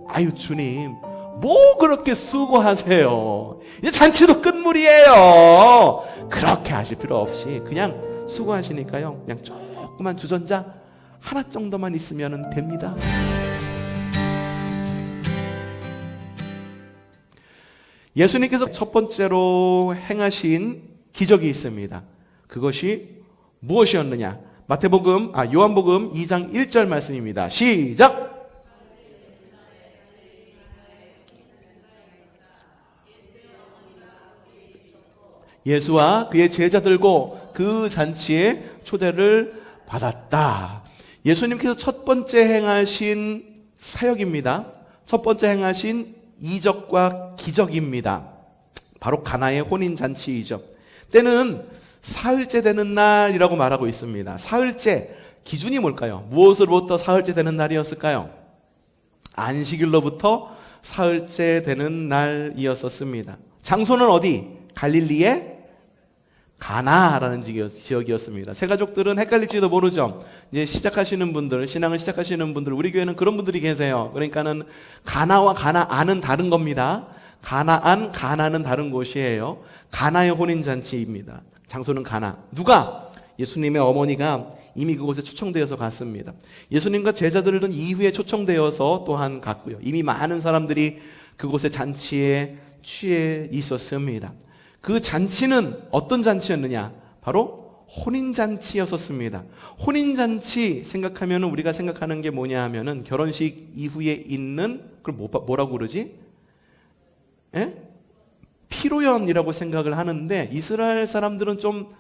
아유 주님, 뭐 그렇게 수고하세요. 이제 잔치도 끝물이에요. 그렇게 하실 필요 없이 그냥 수고하시니까요, 그냥 조그만 주전자 하나 정도만 있으면 됩니다. 예수님께서 첫 번째로 행하신 기적이 있습니다. 그것이 무엇이었느냐? 요한복음 2장 1절 말씀입니다. 시작! 예수와 그의 제자들고 그 잔치에 초대를 받았다. 예수님께서 첫 번째 행하신 사역입니다. 첫 번째 행하신 이적과 기적입니다. 바로 가나의 혼인잔치이죠. 때는 사흘째 되는 날이라고 말하고 있습니다. 사흘째, 기준이 뭘까요? 무엇으로부터 사흘째 되는 날이었을까요? 안식일로부터 사흘째 되는 날이었었습니다. 장소는 어디? 갈릴리의 가나라는 지역이었습니다. 새 가족들은 헷갈릴지도 모르죠. 이제 시작하시는 분들, 신앙을 시작하시는 분들, 우리 교회는 그런 분들이 계세요. 그러니까는 가나와 가나안은 다른 겁니다. 가나안, 가나는 다른 곳이에요. 가나의 혼인잔치입니다. 장소는 가나. 누가? 예수님의 어머니가 이미 그곳에 초청되어서 갔습니다. 예수님과 제자들은 이후에 초청되어서 또한 갔고요. 이미 많은 사람들이 그곳의 잔치에 취해 있었습니다. 그 잔치는 어떤 잔치였느냐? 바로 혼인잔치였었습니다. 혼인잔치 생각하면 우리가 생각하는 게 뭐냐 하면은 결혼식 이후에 있는, 그걸 뭐라고 그러지? 피로연이라고 생각을 하는데, 이스라엘 사람들은 좀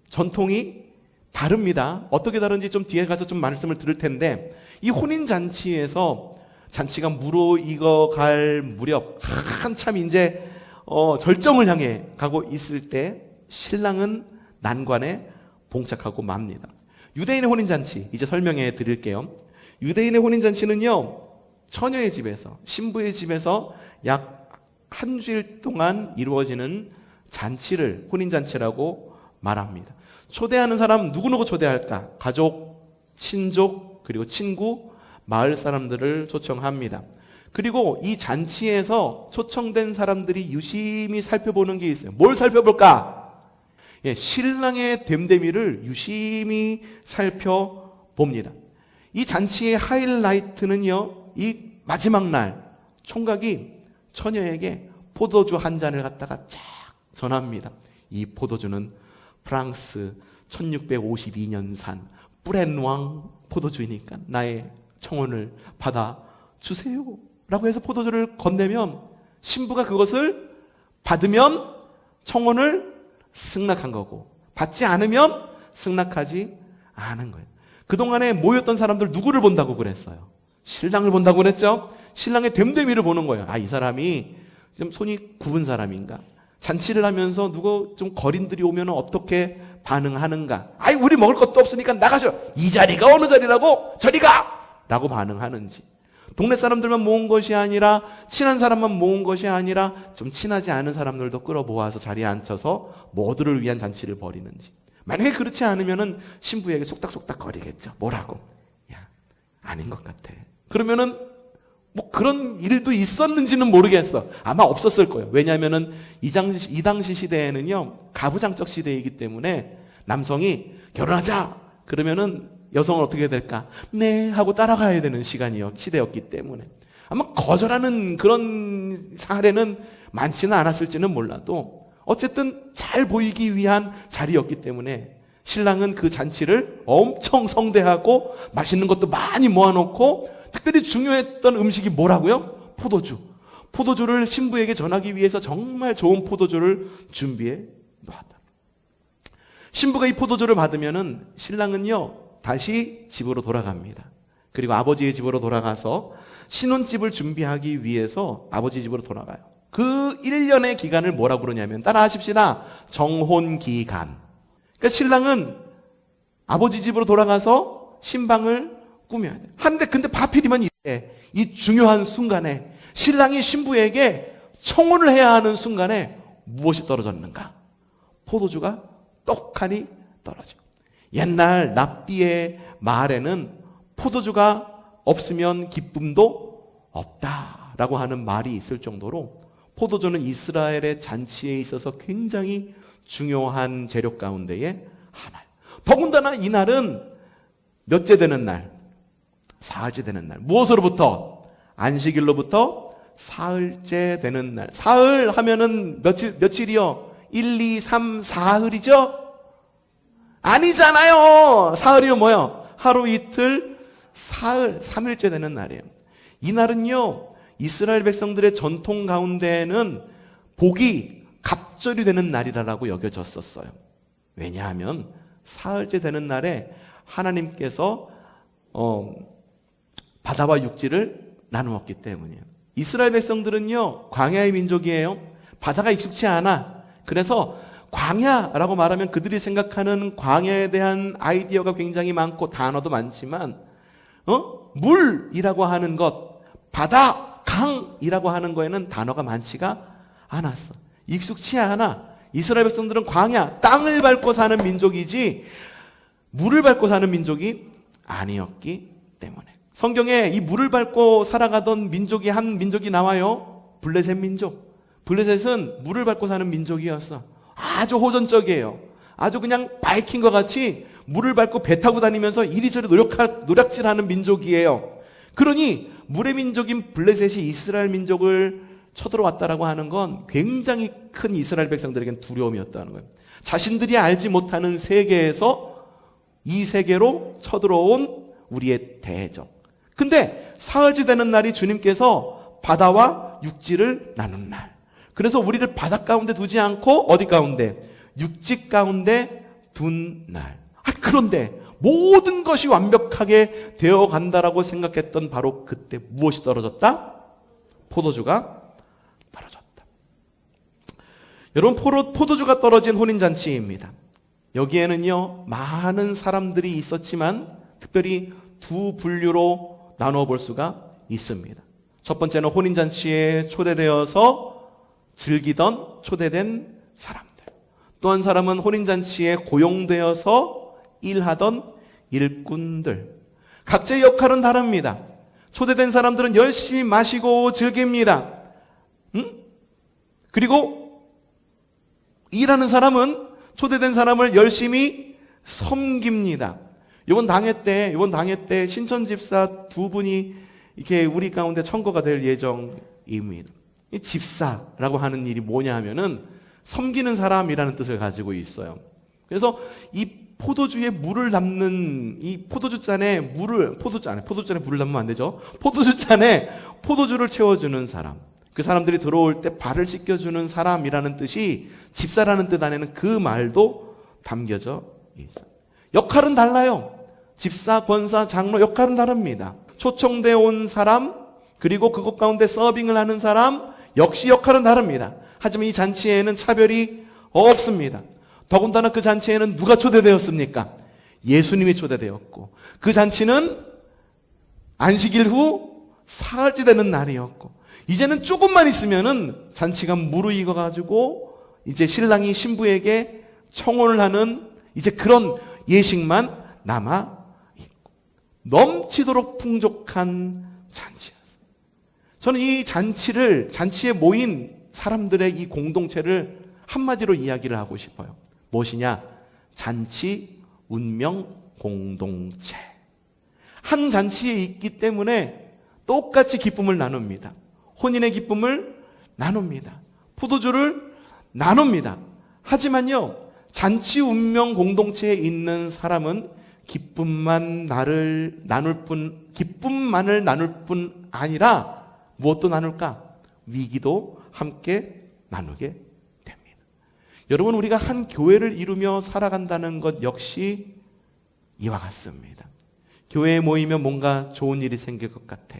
전통이 다릅니다. 어떻게 다른지 좀 뒤에 가서 좀 말씀을 들을 텐데, 이 혼인잔치에서 잔치가 무르익어갈 무렵, 한참 이제 절정을 향해 가고 있을 때 신랑은 난관에 봉착하고 맙니다. 유대인의 혼인잔치, 이제 설명해 드릴게요. 유대인의 혼인잔치는요, 처녀의 집에서, 신부의 집에서 약 한 주일 동안 이루어지는 잔치를 혼인잔치라고 말합니다. 초대하는 사람 누구누구 초대할까? 가족, 친족, 그리고 친구, 마을 사람들을 초청합니다. 그리고 이 잔치에서 초청된 사람들이 유심히 살펴보는 게 있어요. 뭘 살펴볼까? 신랑의 됨됨이를 유심히 살펴봅니다. 이 잔치의 하이라이트는요, 이 마지막 날 총각이 처녀에게 포도주 한 잔을 갖다가 쫙 전합니다. 이 포도주는 프랑스 1652년산 뿌레누앙 포도주이니까 나의 청혼을 받아주세요 라고 해서 포도주를 건네면 신부가 그것을 받으면 청혼을 승낙한 거고, 받지 않으면 승낙하지 않은 거예요. 그동안에 모였던 사람들 누구를 본다고 그랬어요? 신랑을 본다고 그랬죠? 신랑의 됨됨이를 보는 거예요. 아, 이 사람이 좀 손이 굽은 사람인가? 잔치를 하면서 누구 좀 거린들이 오면 어떻게 반응하는가? 아이, 우리 먹을 것도 없으니까 나가셔. 이 자리가 어느 자리라고? 저리 가! 라고 반응하는지. 동네 사람들만 모은 것이 아니라, 친한 사람만 모은 것이 아니라 좀 친하지 않은 사람들도 끌어모아서 자리에 앉혀서 모두를 위한 잔치를 벌이는지. 만약에 그렇지 않으면은 신부에게 속닥속닥 거리겠죠. 뭐라고? 야, 아닌 것 같아. 그러면은 뭐 그런 일도 있었는지는 모르겠어. 아마 없었을 거예요. 왜냐하면은 이 당시 시대에는요, 가부장적 시대이기 때문에 남성이 결혼하자 그러면은 여성은 어떻게 될까? 네 하고 따라가야 되는 시대였기 때문에 아마 거절하는 그런 사례는 많지는 않았을지는 몰라도 어쨌든 잘 보이기 위한 자리였기 때문에 신랑은 그 잔치를 엄청 성대하고 맛있는 것도 많이 모아놓고, 특별히 중요했던 음식이 뭐라고요? 포도주. 포도주를 신부에게 전하기 위해서 정말 좋은 포도주를 준비해 놓았다. 신부가 이 포도주를 받으면은 신랑은요, 다시 집으로 돌아갑니다. 그리고 아버지의 집으로 돌아가서 신혼집을 준비하기 위해서 아버지 집으로 돌아가요. 그 1년의 기간을 뭐라고 그러냐면, 따라 하십시다. 정혼기간. 그러니까 신랑은 아버지 집으로 돌아가서 신방을 꾸며야 돼. 근데 하필이면 이 중요한 순간에 신랑이 신부에게 청혼을 해야 하는 순간에 무엇이 떨어졌는가? 포도주가 떡하니 떨어져. 옛날 납비의 말에는 포도주가 없으면 기쁨도 없다라고 하는 말이 있을 정도로 포도주는 이스라엘의 잔치에 있어서 굉장히 중요한 재료 가운데의 하나. 더군다나 이 날은 몇째 되는 날? 사흘째 되는 날. 무엇으로부터? 안식일로부터 사흘째 되는 날. 사흘 하면은 며칠이요? 1, 2, 3, 사흘이죠? 아니잖아요. 사흘이요 뭐요? 하루 이틀, 사흘, 3일째 되는 날이에요. 이 날은요, 이스라엘 백성들의 전통 가운데에는 복이 갑절이 되는 날이라고 여겨졌었어요. 왜냐하면 사흘째 되는 날에 하나님께서 바다와 육지를 나누었기 때문이에요. 이스라엘 백성들은요, 광야의 민족이에요. 바다가 익숙치 않아. 그래서 광야라고 말하면 그들이 생각하는 광야에 대한 아이디어가 굉장히 많고 단어도 많지만 물이라고 하는 것, 바다, 강이라고 하는 거에는 단어가 많지가 않았어. 익숙치 않아. 이스라엘 백성들은 광야, 땅을 밟고 사는 민족이지 물을 밟고 사는 민족이 아니었기 때문에. 성경에 이 물을 밟고 살아가던 민족이 한 민족이 나와요. 블레셋 민족. 블레셋은 물을 밟고 사는 민족이었어. 아주 호전적이에요. 아주 그냥 바이킹과 같이 물을 밟고 배 타고 다니면서 이리저리 노략질하는 민족이에요. 그러니 물의 민족인 블레셋이 이스라엘 민족을 쳐들어왔다라고 하는 건 굉장히 큰 이스라엘 백성들에겐 두려움이었다는 거예요. 자신들이 알지 못하는 세계에서 이 세계로 쳐들어온 우리의 대적. 근데 사흘째 되는 날이 주님께서 바다와 육지를 나눈 날. 그래서 우리를 바다 가운데 두지 않고 어디 가운데? 육지 가운데 둔 날. 그런데 모든 것이 완벽하게 되어 간다라고 생각했던 바로 그때 무엇이 떨어졌다? 포도주가 떨어졌다. 여러분, 포도주가 떨어진 혼인잔치입니다. 여기에는요, 많은 사람들이 있었지만 특별히 두 분류로 나누어 볼 수가 있습니다. 첫 번째는 혼인잔치에 초대되어서 즐기던 초대된 사람들. 또 한 사람은 혼인잔치에 고용되어서 일하던 일꾼들. 각자의 역할은 다릅니다. 초대된 사람들은 열심히 마시고 즐깁니다. 그리고 일하는 사람은 초대된 사람을 열심히 섬깁니다. 이번 당회 때 신천 집사 두 분이 이렇게 우리 가운데 청거가 될 예정입니다. 이 집사라고 하는 일이 뭐냐 하면은 섬기는 사람이라는 뜻을 가지고 있어요. 그래서 이 포도주에 물을 담는 이 포도주잔에 물을 담으면 안 되죠. 포도주잔에 포도주를 채워주는 사람. 그 사람들이 들어올 때 발을 씻겨주는 사람이라는 뜻이 집사라는 뜻 안에는 그 말도 담겨져 있어요. 역할은 달라요. 집사, 권사, 장로 역할은 다릅니다. 초청되어 온 사람, 그리고 그곳 가운데 서빙을 하는 사람 역시 역할은 다릅니다. 하지만 이 잔치에는 차별이 없습니다. 더군다나 그 잔치에는 누가 초대되었습니까? 예수님이 초대되었고, 그 잔치는 안식일 후 사흘째 되는 날이었고, 이제는 조금만 있으면은 잔치가 무르익어가지고 이제 신랑이 신부에게 청혼을 하는 이제 그런 예식만 남아 있고, 넘치도록 풍족한 잔치였어요. 저는 이 잔치에 모인 사람들의 이 공동체를 한마디로 이야기를 하고 싶어요. 무엇이냐? 잔치 운명 공동체. 한 잔치에 있기 때문에 똑같이 기쁨을 나눕니다. 혼인의 기쁨을 나눕니다. 포도주를 나눕니다. 하지만요, 잔치 운명 공동체에 있는 사람은 기쁨만을 나눌 뿐 아니라 무엇도 나눌까? 위기도 함께 나누게 됩니다. 여러분, 우리가 한 교회를 이루며 살아간다는 것 역시 이와 같습니다. 교회에 모이면 뭔가 좋은 일이 생길 것 같아.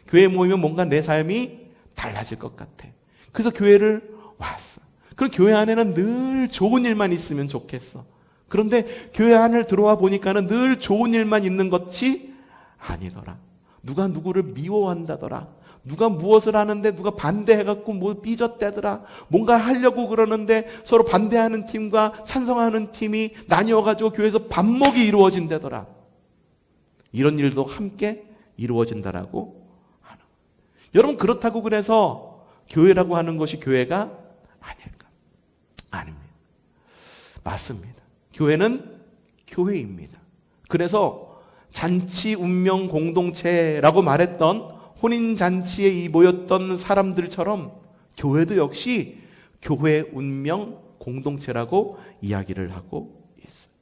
교회에 모이면 뭔가 내 삶이 달라질 것 같아. 그래서 교회를 왔어. 그럼 교회 안에는 늘 좋은 일만 있으면 좋겠어. 그런데 교회 안을 들어와 보니까는 늘 좋은 일만 있는 것이 아니더라. 누가 누구를 미워한다더라. 누가 무엇을 하는데 누가 반대해갖고 뭐 삐졌대더라. 뭔가 하려고 그러는데 서로 반대하는 팀과 찬성하는 팀이 나뉘어가지고 교회에서 반목이 이루어진다더라. 이런 일도 함께 이루어진다라고 하는. 여러분, 그렇다고 그래서 교회라고 하는 것이 교회가 아닐까? 아닙니다. 맞습니다. 교회는 교회입니다. 그래서 잔치 운명 공동체라고 말했던 혼인잔치에 이 모였던 사람들처럼 교회도 역시 교회 운명 공동체라고 이야기를 하고 있어요.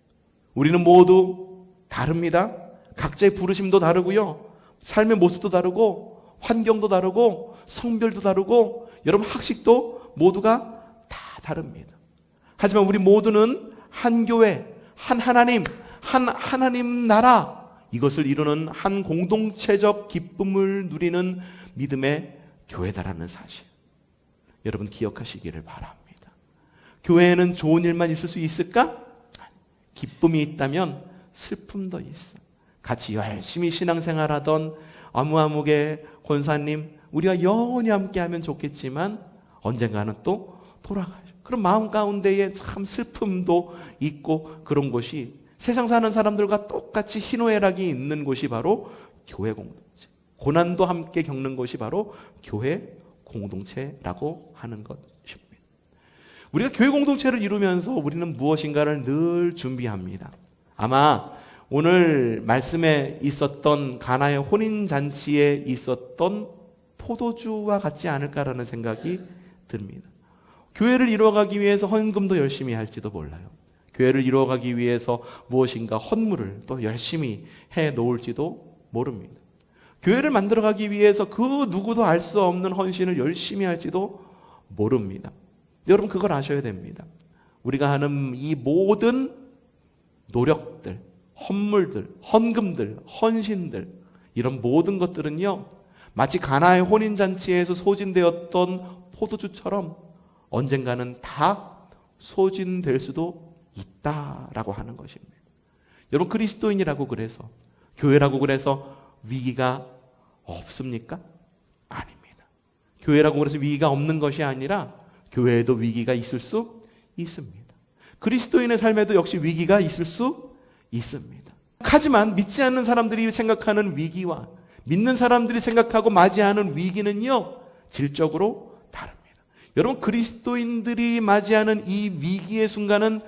우리는 모두 다릅니다. 각자의 부르심도 다르고요. 삶의 모습도 다르고 환경도 다르고 성별도 다르고 여러분 학식도 모두가 다 다릅니다. 하지만 우리 모두는 한 교회, 한 하나님, 한 하나님 나라, 이것을 이루는 한 공동체적 기쁨을 누리는 믿음의 교회다라는 사실, 여러분 기억하시기를 바랍니다. 교회에는 좋은 일만 있을 수 있을까? 기쁨이 있다면 슬픔도 있어. 같이 열심히 신앙생활하던 아무개 권사님, 우리가 영원히 함께하면 좋겠지만 언젠가는 또 돌아가죠. 그럼 마음 가운데에 참 슬픔도 있고, 그런 곳이 세상 사는 사람들과 똑같이 희노애락이 있는 곳이 바로 교회 공동체, 고난도 함께 겪는 곳이 바로 교회 공동체라고 하는 것입니다. 우리가 교회 공동체를 이루면서 우리는 무엇인가를 늘 준비합니다. 아마 오늘 말씀에 있었던 가나의 혼인잔치에 있었던 포도주와 같지 않을까라는 생각이 듭니다. 교회를 이루어가기 위해서 헌금도 열심히 할지도 몰라요. 교회를 이루어가기 위해서 무엇인가 헌물을 또 열심히 해 놓을지도 모릅니다. 교회를 만들어가기 위해서 그 누구도 알 수 없는 헌신을 열심히 할지도 모릅니다. 여러분, 그걸 아셔야 됩니다. 우리가 하는 이 모든 노력들, 헌물들, 헌금들, 헌신들, 이런 모든 것들은요, 마치 가나의 혼인잔치에서 소진되었던 포도주처럼 언젠가는 다 소진될 수도 있다라고 하는 것입니다. 여러분, 그리스도인이라고 그래서, 교회라고 그래서 위기가 없습니까? 아닙니다. 교회라고 그래서 위기가 없는 것이 아니라 교회에도 위기가 있을 수 있습니다. 그리스도인의 삶에도 역시 위기가 있을 수 있습니다. 하지만 믿지 않는 사람들이 생각하는 위기와 믿는 사람들이 생각하고 맞이하는 위기는요, 질적으로 다릅니다. 여러분, 그리스도인들이 맞이하는 이 위기의 순간은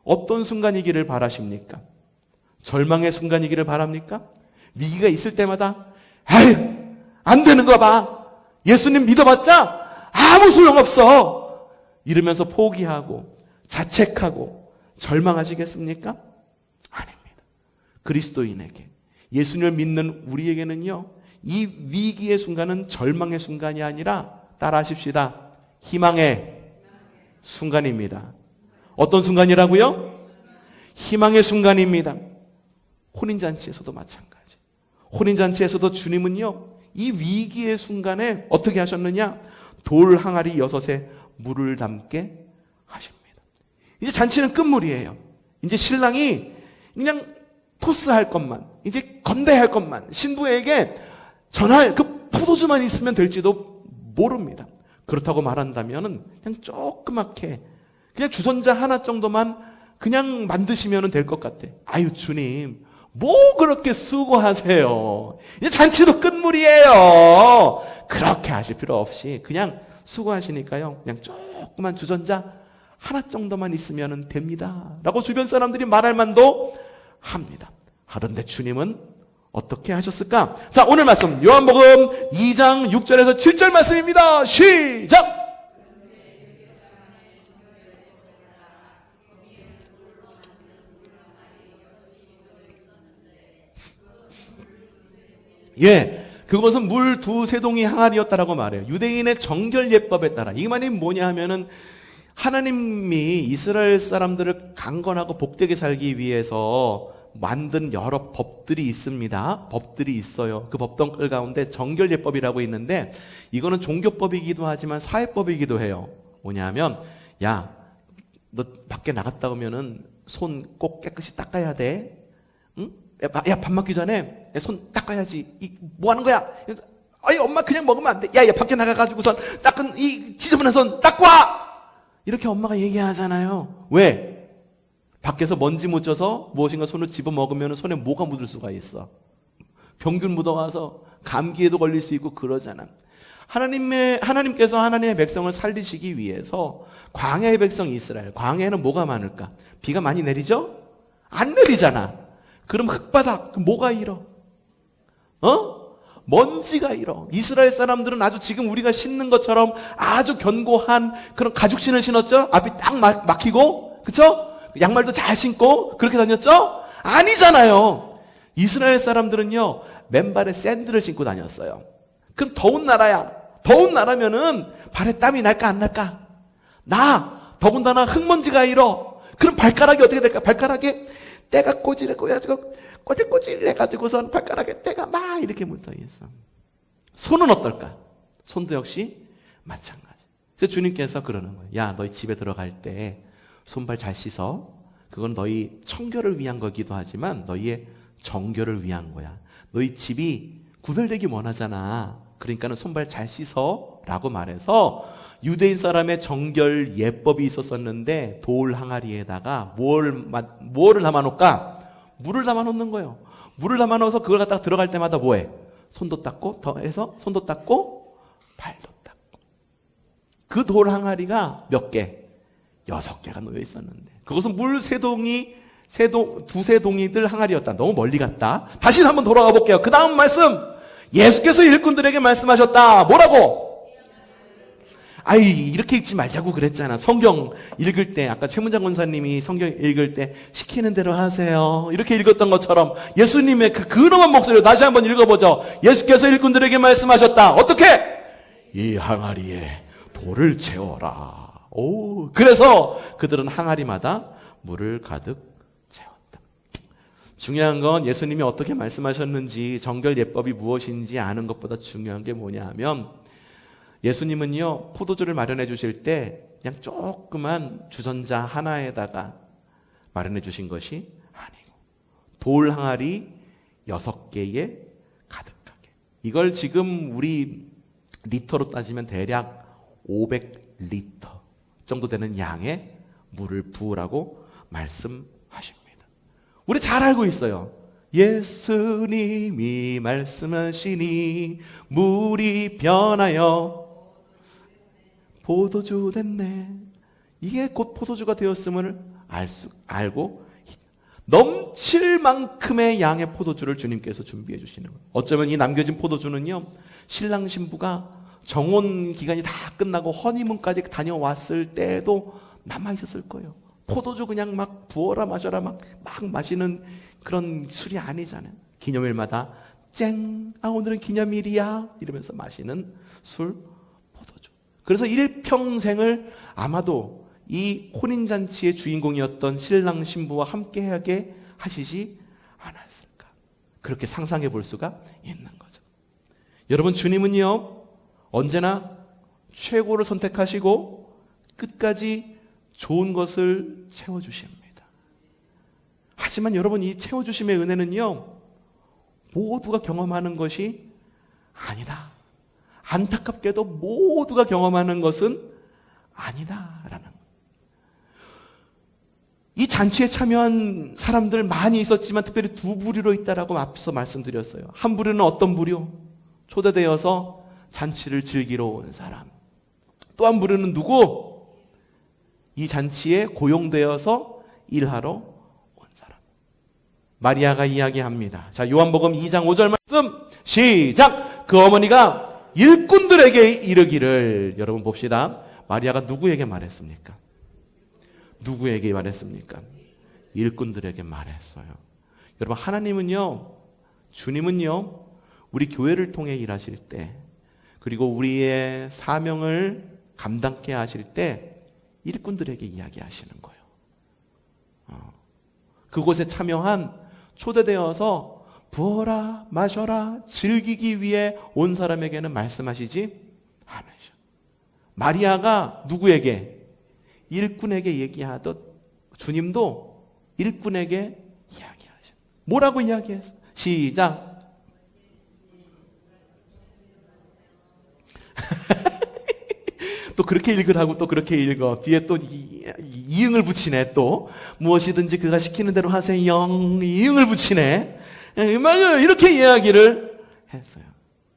어떤 순간이기를 바라십니까? 절망의 순간이기를 바랍니까? 위기가 있을 때마다 에휴, 안 되는 거 봐, 예수님 믿어봤자 아무 소용없어, 이러면서 포기하고 자책하고 절망하시겠습니까? 아닙니다. 그리스도인에게, 예수님을 믿는 우리에게는요, 이 위기의 순간은 절망의 순간이 아니라, 따라하십시다, 희망의 순간입니다. 어떤 순간이라고요? 희망의 순간입니다. 혼인잔치에서도 마찬가지. 혼인잔치에서도 주님은요, 이 위기의 순간에 어떻게 하셨느냐? 돌 항아리 6에 물을 담게 하십니다. 이제 잔치는 끝물이에요. 이제 신랑이 그냥 토스할 것만, 이제 건배할 것만, 신부에게 전할 그 포도주만 있으면 될지도 모릅니다. 그렇다고 말한다면 그냥 조그맣게 그냥 주전자 하나 정도만 그냥 만드시면 될 것 같아. 아유, 주님, 뭐 그렇게 수고하세요. 이제 잔치도 끝물이에요. 그렇게 하실 필요 없이 그냥 수고하시니까요, 그냥 조그만 주전자 하나 정도만 있으면 됩니다 라고 주변 사람들이 말할 만도 합니다. 그런데 주님은 어떻게 하셨을까? 자, 오늘 말씀 요한복음 2장 6절에서 7절 말씀입니다. 시작! 예, 그것은 물 두세 동이 항아리였다라고 말해요. 유대인의 정결 예법에 따라. 이 말이 뭐냐 하면은, 하나님이 이스라엘 사람들을 강건하고 복되게 살기 위해서 만든 여러 법들이 있습니다. 법들이 있어요. 그 법들 가운데 정결 예법이라고 있는데, 이거는 종교법이기도 하지만 사회법이기도 해요. 뭐냐 하면, 야, 너 밖에 나갔다 오면은 손 꼭 깨끗이 닦아야 돼. 응? 야, 밥 먹기 전에 손 닦아야지. 뭐 하는 거야? 아니, 엄마 그냥 먹으면 안 돼. 야, 밖에 나가가지고선 닦은 이 지저분한 손 닦고 와! 이렇게 엄마가 얘기하잖아요. 왜? 밖에서 먼지 묻혀서 무엇인가 손을 집어 먹으면 손에 뭐가 묻을 수가 있어. 병균 묻어와서 감기에도 걸릴 수 있고 그러잖아. 하나님께서 하나님의 백성을 살리시기 위해서 광야의 백성 이스라엘, 광야에는 뭐가 많을까? 비가 많이 내리죠? 안 내리잖아. 그럼 흙바닥, 뭐가 일어? 먼지가 일어. 이스라엘 사람들은 아주 지금 우리가 신는 것처럼 아주 견고한 그런 가죽신을 신었죠? 앞이 딱 막히고, 그쵸? 양말도 잘 신고, 그렇게 다녔죠? 아니잖아요. 이스라엘 사람들은요, 맨발에 샌들을 신고 다녔어요. 그럼 더운 나라야. 더운 나라면은 발에 땀이 날까 안 날까? 더군다나 흙먼지가 일어. 그럼 발가락이 어떻게 될까? 발가락에 때가 꼬질해가지고 꼬질꼬질해가지고선 발가락에 때가 막 이렇게 묻어있어. 손은 어떨까? 손도 역시 마찬가지. 그래서 주님께서 그러는 거예요. 야, 너희 집에 들어갈 때 손발 잘 씻어. 그건 너희 청결을 위한 거기도 하지만 너희의 정결을 위한 거야. 너희 집이 구별되기 원하잖아. 그러니까는 손발 잘 씻어 라고 말해서 유대인 사람의 정결 예법이 있었었는데 돌 항아리에다가 뭐를 담아놓을까? 물을 담아놓는 거예요. 물을 담아놓아서 그걸 갖다가 들어갈 때마다 뭐해? 손도 닦고 더해서 손도 닦고 발도 닦고. 그 돌 항아리가 몇 개? 6개가 놓여 있었는데 그것은 물 두세 동이들 항아리였다. 너무 멀리 갔다. 다시 한번 돌아가 볼게요. 그 다음 말씀. 예수께서 일꾼들에게 말씀하셨다. 뭐라고? 이렇게 읽지 말자고 그랬잖아. 성경 읽을 때 아까 최문장 권사님이 성경 읽을 때 시키는 대로 하세요. 이렇게 읽었던 것처럼 예수님의 그 근엄한 목소리로 다시 한번 읽어보죠. 예수께서 일꾼들에게 말씀하셨다. 어떻게? 이 항아리에 돌을 채워라. 그래서 그들은 항아리마다 물을 가득 채웠다. 중요한 건 예수님이 어떻게 말씀하셨는지 정결 예법이 무엇인지 아는 것보다 중요한 게 뭐냐 하면 예수님은요 포도주를 마련해 주실 때 그냥 조그만 주전자 하나에다가 마련해 주신 것이 아니고 돌 항아리 6개에 가득하게. 이걸 지금 우리 리터로 따지면 대략 500리터 정도 되는 양의 물을 부으라고 말씀하십니다. 우리 잘 알고 있어요. 예수님이 말씀하시니 물이 변하여 포도주 됐네. 이게 곧 포도주가 되었음을 알고 넘칠 만큼의 양의 포도주를 주님께서 준비해 주시는 거예요. 어쩌면 이 남겨진 포도주는요 신랑 신부가 정혼 기간이 다 끝나고 허니문까지 다녀왔을 때에도 남아있었을 거예요. 포도주 그냥 막 부어라 마셔라 막 마시는 그런 술이 아니잖아요. 기념일마다 오늘은 기념일이야 이러면서 마시는 술, 포도주. 그래서 일평생을 아마도 이 혼인잔치의 주인공이었던 신랑 신부와 함께하게 하시지 않았을까. 그렇게 상상해 볼 수가 있는 거죠. 여러분, 주님은요 언제나 최고를 선택하시고 끝까지 좋은 것을 채워주십니다. 하지만 여러분, 이 채워주심의 은혜는요 모두가 경험하는 것이 아니다. 안타깝게도 모두가 경험하는 것은 아니다라는 거예요. 이 잔치에 참여한 사람들 많이 있었지만 특별히 두 부류로 있다라고 앞서 말씀드렸어요. 한 부류는 어떤 부류? 초대되어서 잔치를 즐기러 온 사람. 또 한 부류는 누구? 이 잔치에 고용되어서 일하러 온 사람. 마리아가 이야기합니다. 자, 요한복음 2장 5절 말씀 시작. 그 어머니가 일꾼들에게 이르기를. 여러분 봅시다. 마리아가 누구에게 말했습니까? 누구에게 말했습니까? 일꾼들에게 말했어요. 여러분, 하나님은요, 주님은요, 우리 교회를 통해 일하실 때, 그리고 우리의 사명을 감당케 하실 때 일꾼들에게 이야기하시는 거예요. 그곳에 참여한 초대되어서 부어라 마셔라 즐기기 위해 온 사람에게는 말씀하시지 않으셔. 마리아가 누구에게? 일꾼에게 얘기하듯 주님도 일꾼에게 이야기하셔. 뭐라고 이야기했어? 시작. 또 그렇게 읽으라고 또 그렇게 읽어. 뒤에 또 이응을 붙이네. 또 무엇이든지 그가 시키는 대로 하세요. 이응을 붙이네. 맞아요. 이렇게 이야기를 했어요.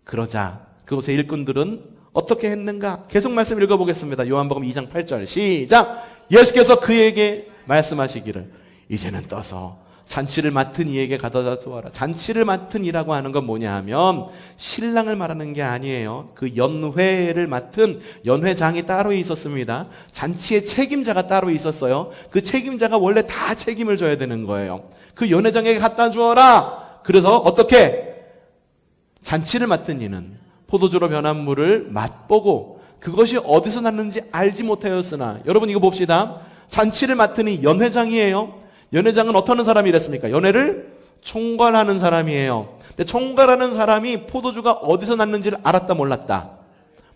그러자 그곳의 일꾼들은 어떻게 했는가? 계속 말씀 읽어보겠습니다. 요한복음 2장 8절 시작. 예수께서 그에게 말씀하시기를 이제는 떠서 잔치를 맡은 이에게 가져다 주어라. 잔치를 맡은 이라고 하는 건 뭐냐 하면 신랑을 말하는 게 아니에요. 그 연회를 맡은 연회장이 따로 있었습니다. 잔치의 책임자가 따로 있었어요. 그 책임자가 원래 다 책임을 져야 되는 거예요. 그 연회장에게 갖다 주어라. 그래서 어떻게? 잔치를 맡은 이는 포도주로 변한 물을 맛보고 그것이 어디서 났는지 알지 못하였으나, 여러분 이거 봅시다. 잔치를 맡은 이 연회장이에요. 연회장은 어떤 사람이랬습니까? 연회를 총괄하는 사람이에요. 근데 총괄하는 사람이 포도주가 어디서 났는지를 알았다 몰랐다?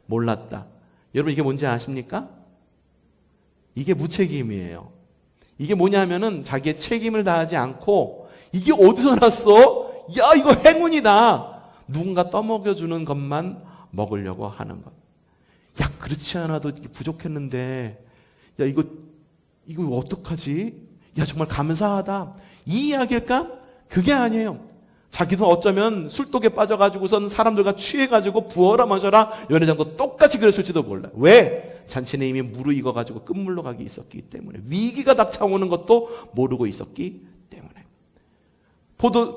몰랐다. 여러분 이게 뭔지 아십니까? 이게 무책임이에요. 이게 뭐냐 하면은 자기의 책임을 다하지 않고 이게 어디서 났어? 야 이거 행운이다. 누군가 떠먹여주는 것만 먹으려고 하는 것. 야 그렇지 않아도 부족했는데 야 이거 어떡하지? 야 정말 감사하다. 이 이야기일까? 그게 아니에요. 자기도 어쩌면 술독에 빠져가지고선 사람들과 취해가지고 부어라 마셔라 연회장도 똑같이 그랬을지도 몰라. 왜? 잔치는 이미 무르익어가지고 끝물로 가기 있었기 때문에, 위기가 닥쳐오는 것도 모르고 있었기 때문에.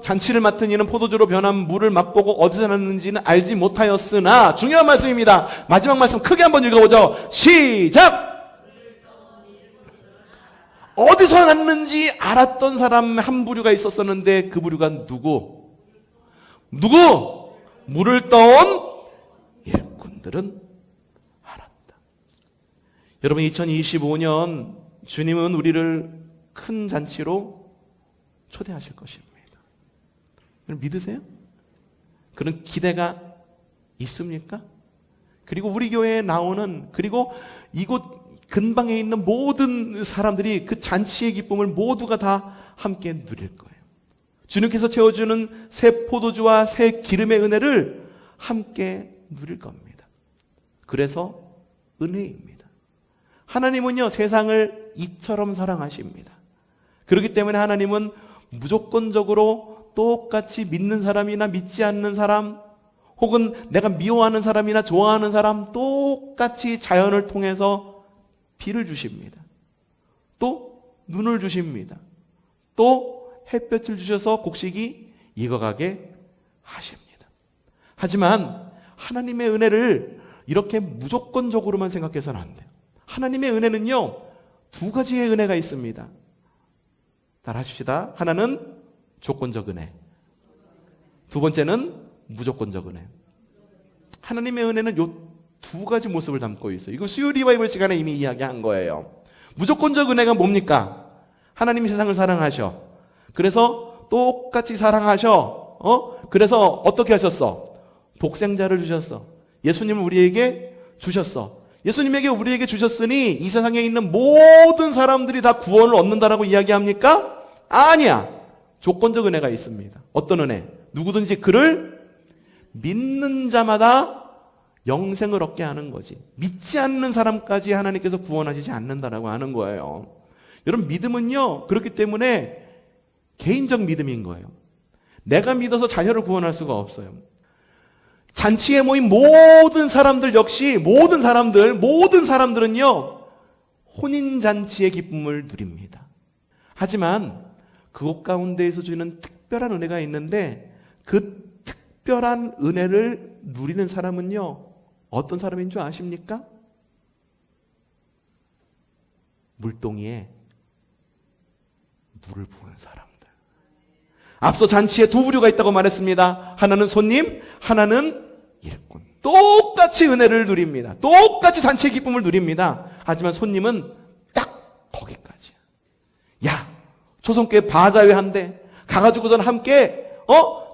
잔치를 맡은 이는 포도주로 변한 물을 맛보고 어디서 났는지는 알지 못하였으나, 중요한 말씀입니다. 마지막 말씀 크게 한번 읽어보죠. 시작! 어디서 났는지 알았던 사람 한 부류가 있었었는데 그 부류가 누구? 물을 떠온 일꾼들은 알았다. 여러분 2025년 주님은 우리를 큰 잔치로 초대하실 것입니다. 믿으세요? 그런 기대가 있습니까? 그리고 우리 교회에 나오는, 그리고 이곳 근방에 있는 모든 사람들이 그 잔치의 기쁨을 모두가 다 함께 누릴 거예요. 주님께서 채워주는 새 포도주와 새 기름의 은혜를 함께 누릴 겁니다. 그래서 은혜입니다. 하나님은요 세상을 이처럼 사랑하십니다. 그렇기 때문에 하나님은 무조건적으로 똑같이 믿는 사람이나 믿지 않는 사람, 혹은 내가 미워하는 사람이나 좋아하는 사람 똑같이 자연을 통해서 비를 주십니다. 또 눈을 주십니다. 또 햇볕을 주셔서 곡식이 익어가게 하십니다. 하지만 하나님의 은혜를 이렇게 무조건적으로만 생각해서는 안 돼요. 하나님의 은혜는요 두 가지의 은혜가 있습니다. 따라하십시다. 하나는 조건적 은혜, 두 번째는 무조건적 은혜. 하나님의 은혜는 요 두 가지 모습을 담고 있어요. 이거 수요 리바이벌 시간에 이미 이야기한 거예요. 무조건적 은혜가 뭡니까? 하나님이 세상을 사랑하셔. 그래서 똑같이 사랑하셔. 그래서 어떻게 하셨어? 독생자를 주셨어. 예수님을 우리에게 주셨어. 예수님에게 우리에게 주셨으니 이 세상에 있는 모든 사람들이 다 구원을 얻는다라고 이야기합니까? 아니야. 조건적 은혜가 있습니다. 어떤 은혜? 누구든지 그를 믿는 자마다 영생을 얻게 하는 거지. 믿지 않는 사람까지 하나님께서 구원하시지 않는다라고 하는 거예요. 여러분 믿음은요 그렇기 때문에 개인적 믿음인 거예요. 내가 믿어서 자녀를 구원할 수가 없어요. 잔치에 모인 모든 사람들 역시 모든 사람들은요 혼인잔치의 기쁨을 누립니다. 하지만 그것 가운데에서 주는 특별한 은혜가 있는데, 그 특별한 은혜를 누리는 사람은요 어떤 사람인 줄 아십니까? 물동이에 물을 부은 사람들. 앞서 잔치에 두 부류가 있다고 말했습니다. 하나는 손님, 하나는 일꾼. 똑같이 은혜를 누립니다. 똑같이 잔치의 기쁨을 누립니다. 하지만 손님은 딱 거기까지야. 야, 조선교회 바자회 한대. 가가지고선 함께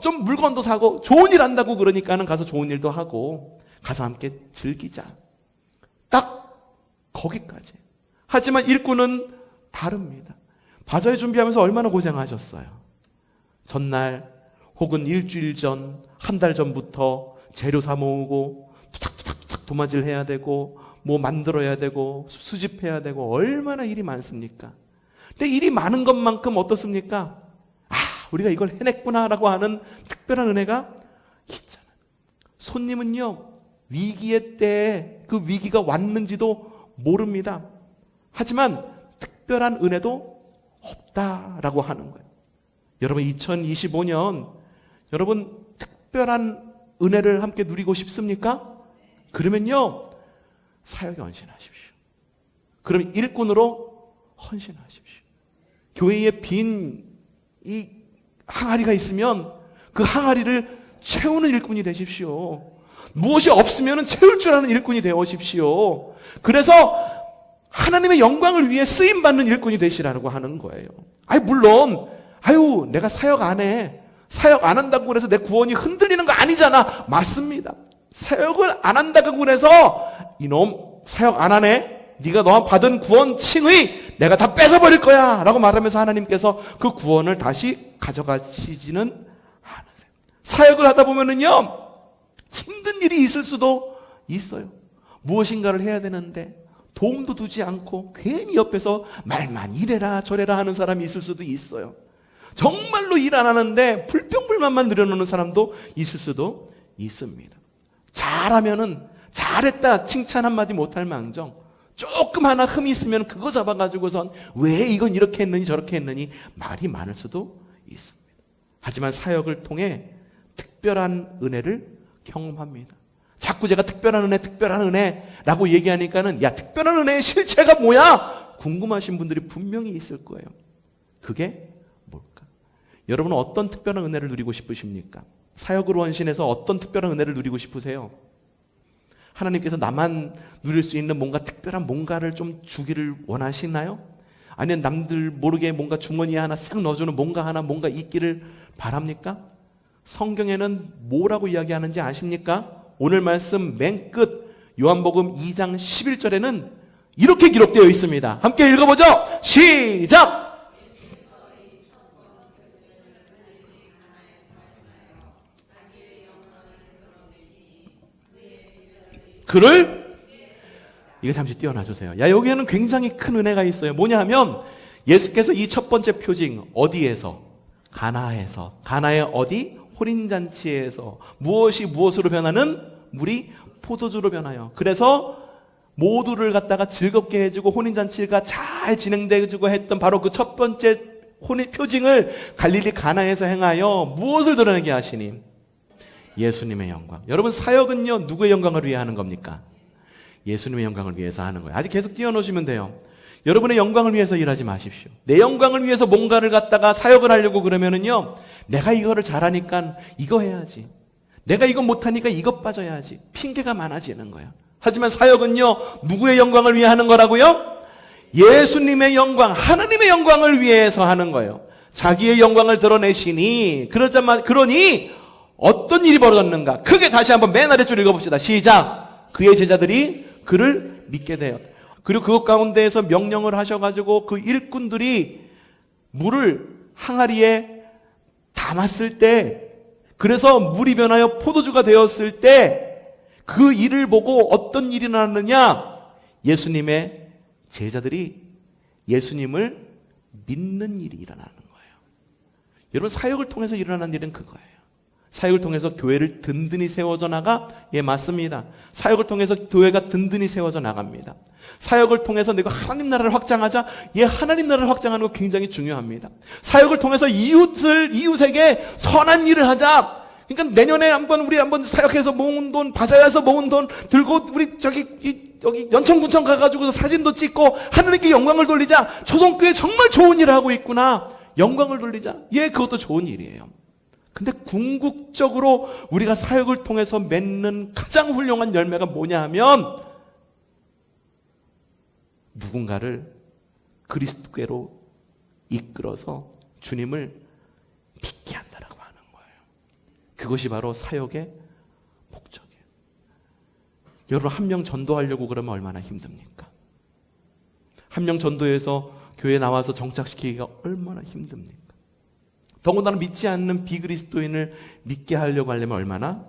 좀 물건도 사고 좋은 일 한다고 그러니까는 가서 좋은 일도 하고 가서 함께 즐기자. 딱 거기까지. 하지만 일꾼은 다릅니다. 바자회 준비하면서 얼마나 고생하셨어요. 전날 혹은 일주일 전, 한 달 전부터 재료 사 모으고 투닥투닥 도마질 해야 되고 뭐 만들어야 되고 수집해야 되고 얼마나 일이 많습니까? 근데 일이 많은 것만큼 어떻습니까? 우리가 이걸 해냈구나라고 하는 특별한 은혜가 있잖아요. 손님은요 위기의 때에 그 위기가 왔는지도 모릅니다. 하지만 특별한 은혜도 없다라고 하는 거예요. 여러분 2025년 여러분 특별한 은혜를 함께 누리고 싶습니까? 그러면요 사역에 헌신하십시오. 그럼 일꾼으로 헌신하십시오. 교회에 빈 이 항아리가 있으면 그 항아리를 채우는 일꾼이 되십시오. 무엇이 없으면 채울 줄 아는 일꾼이 되어십시오. 그래서 하나님의 영광을 위해 쓰임받는 일꾼이 되시라고 하는 거예요. 물론 내가 사역 안 해. 사역 안 한다고 해서 내 구원이 흔들리는 거 아니잖아. 맞습니다. 사역을 안 한다고 해서 이놈 사역 안 하네. 네가 너와 받은 구원 칭의 내가 다 뺏어버릴 거야 라고 말하면서 하나님께서 그 구원을 다시 가져가시지는 않으세요. 사역을 하다 보면은요 힘든 일이 있을 수도 있어요. 무엇인가를 해야 되는데 도움도 두지 않고 괜히 옆에서 말만 이래라 저래라 하는 사람이 있을 수도 있어요. 정말로 일 안 하는데 불평불만만 늘어놓는 사람도 있을 수도 있습니다. 잘하면은 잘했다 칭찬 한마디 못할 망정 조금 하나 흠이 있으면 그거 잡아가지고선 왜 이건 이렇게 했느니 저렇게 했느니 말이 많을 수도 있습니다. 하지만 사역을 통해 특별한 은혜를 경험합니다. 자꾸 제가 특별한 은혜라고 얘기하니까는 특별한 은혜의 실체가 뭐야? 궁금하신 분들이 분명히 있을 거예요. 그게 뭘까? 여러분은 어떤 특별한 은혜를 누리고 싶으십니까? 사역으로 헌신해서 어떤 특별한 은혜를 누리고 싶으세요? 하나님께서 나만 누릴 수 있는 뭔가 특별한 뭔가를 좀 주기를 원하시나요? 아니면 남들 모르게 뭔가 주머니에 하나 싹 넣어주는 뭔가 있기를 바랍니까? 성경에는 뭐라고 이야기하는지 아십니까? 오늘 말씀 맨 끝 요한복음 2장 11절에는 이렇게 기록되어 있습니다. 함께 읽어보죠. 시작! 이거 잠시 띄워놔주세요. 여기에는 굉장히 큰 은혜가 있어요. 뭐냐 하면 예수께서 이 첫 번째 표징 어디에서? 가나에서. 가나의 어디? 혼인잔치에서. 무엇이 무엇으로 변하는? 물이 포도주로 변하여. 그래서 모두를 갖다가 즐겁게 해주고 혼인잔치가 잘 진행되어주고 했던 바로 그 첫 번째 표징을 갈릴리 가나에서 행하여 무엇을 드러내게 하시니? 예수님의 영광. 여러분 사역은요 누구의 영광을 위해 하는 겁니까? 예수님의 영광을 위해서 하는 거예요. 아직 계속 띄워놓으시면 돼요. 여러분의 영광을 위해서 일하지 마십시오. 내 영광을 위해서 뭔가를 갖다가 사역을 하려고 그러면은요 내가 이거를 잘하니까 이거 해야지, 내가 이거 못하니까 이거 빠져야지, 핑계가 많아지는 거예요. 하지만 사역은요 누구의 영광을 위해 하는 거라고요? 예수님의 영광, 하나님의 영광을 위해서 하는 거예요. 자기의 영광을 드러내시니 그러니 어떤 일이 벌어졌는가? 크게 다시 한번 맨 아래줄 읽어봅시다. 시작! 그의 제자들이 그를 믿게 되었다. 그리고 그것 가운데에서 명령을 하셔가지고 그 일꾼들이 물을 항아리에 담았을 때, 그래서 물이 변하여 포도주가 되었을 때 그 일을 보고 어떤 일이 나느냐? 예수님의 제자들이 예수님을 믿는 일이 일어나는 거예요. 여러분 사역을 통해서 일어나는 일은 그거예요. 사역을 통해서 교회를 든든히 세워져 나가? 예, 맞습니다. 사역을 통해서 교회가 든든히 세워져 나갑니다. 사역을 통해서 내가 하나님 나라를 확장하자? 예, 하나님 나라를 확장하는 거 굉장히 중요합니다. 사역을 통해서 이웃에게 선한 일을 하자. 그러니까 내년에 우리 한번 사역해서 모은 돈, 바자회에서 모은 돈 들고 우리 여기 연천구청 가가지고 사진도 찍고 하나님께 영광을 돌리자. 초성교회 정말 좋은 일을 하고 있구나. 영광을 돌리자. 예, 그것도 좋은 일이에요. 근데 궁극적으로 우리가 사역을 통해서 맺는 가장 훌륭한 열매가 뭐냐 하면 누군가를 그리스도께로 이끌어서 주님을 믿게 한다라고 하는 거예요. 그것이 바로 사역의 목적이에요. 여러분 한 명 전도하려고 그러면 얼마나 힘듭니까? 한 명 전도해서 교회에 나와서 정착시키기가 얼마나 힘듭니까? 더군다나 믿지 않는 비그리스도인을 믿게 하려고 하려면 얼마나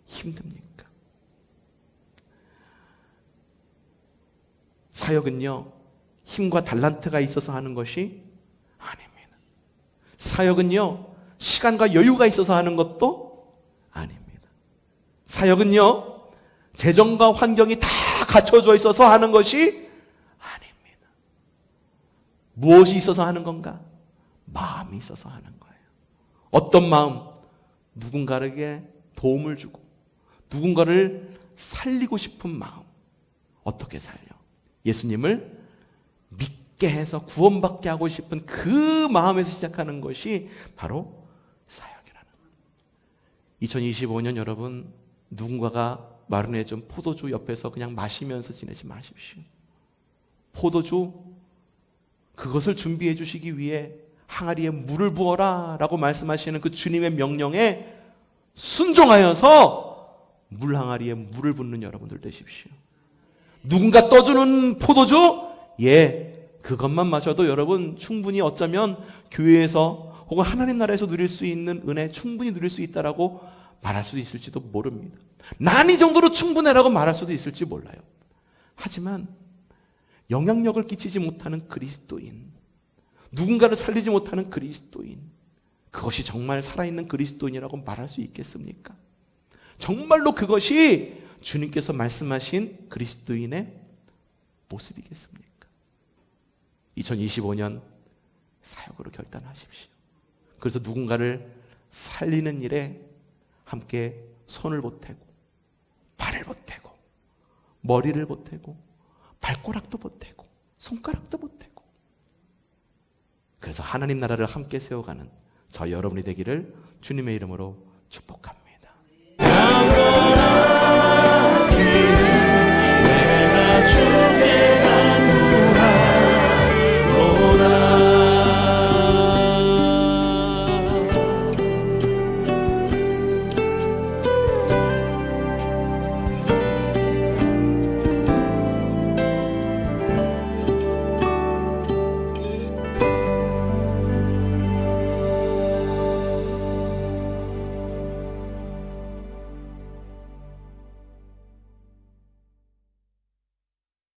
힘듭니까? 사역은요 힘과 달란트가 있어서 하는 것이 아닙니다. 사역은요 시간과 여유가 있어서 하는 것도 아닙니다. 사역은요 재정과 환경이 다 갖춰져 있어서 하는 것이 아닙니다. 무엇이 있어서 하는 건가? 마음이 있어서 하는 거예요. 어떤 마음? 누군가에게 도움을 주고 누군가를 살리고 싶은 마음. 어떻게 살려? 예수님을 믿게 해서 구원받게 하고 싶은 그 마음에서 시작하는 것이 바로 사역이라는 거예요. 2025년 여러분, 누군가가 마련해준 포도주 옆에서 그냥 마시면서 지내지 마십시오. 포도주, 그것을 준비해 주시기 위해 항아리에 물을 부어라 라고 말씀하시는 그 주님의 명령에 순종하여서 물 항아리에 물을 붓는 여러분들 되십시오. 누군가 떠주는 포도주? 예, 그것만 마셔도 여러분 충분히 어쩌면 교회에서 혹은 하나님 나라에서 누릴 수 있는 은혜 충분히 누릴 수 있다라고 말할 수도 있을지도 모릅니다. 난 이 정도로 충분해라고 말할 수도 있을지 몰라요. 하지만 영향력을 끼치지 못하는 그리스도인, 누군가를 살리지 못하는 그리스도인, 그것이 정말 살아있는 그리스도인이라고 말할 수 있겠습니까? 정말로 그것이 주님께서 말씀하신 그리스도인의 모습이겠습니까? 2025년 사역으로 결단하십시오. 그래서 누군가를 살리는 일에 함께 손을 보태고 발을 보태고 머리를 보태고 발가락도 보태고 손가락도 보태고, 그래서 하나님 나라를 함께 세워가는 저 여러분이 되기를 주님의 이름으로 축복합니다.